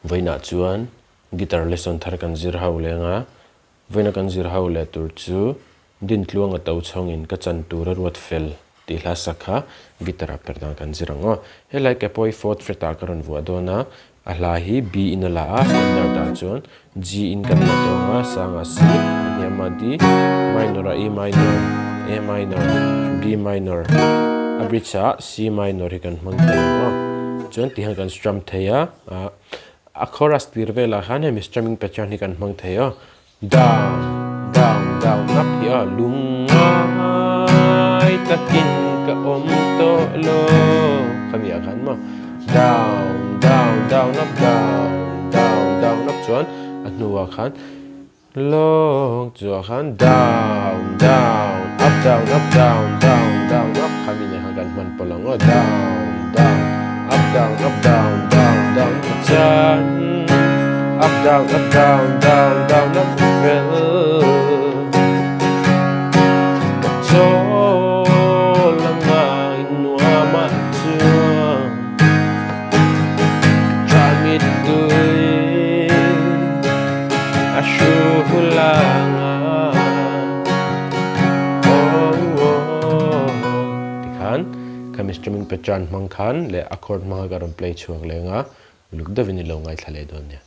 Voina chuan guitar lesson thar kan zir ho lenga voina kan zir ho le tur chu Dintluanga Tochhawng in ka chan tura ruat fel ti hla sakha guitar Perhdan kan zirango helai ke poi 4th fret a karon vua dona a hla hi B in la a standard ta chuan G in kan la tonga sanga C yama D minor E minor A minor B minor a bridge C minor hi kan hmang tengo chuan ti han kan strum theya a chorus tirvela khan he strumming pattern hi kan hmang theyo down down down up here lungai takin ka om to lo kami akan mo down down down up down down down up chuan anuwa khan long chu khan down down up down up down down down up kami ne hagan man polongo down down up down up down down down chan up down up down down down up fell so langa inwa ma chuan tramit tui ashulanga tikhan kami strumming pattern mang khan le accord ma garon play chuak lenga luk da vinilo ngai thlale don ya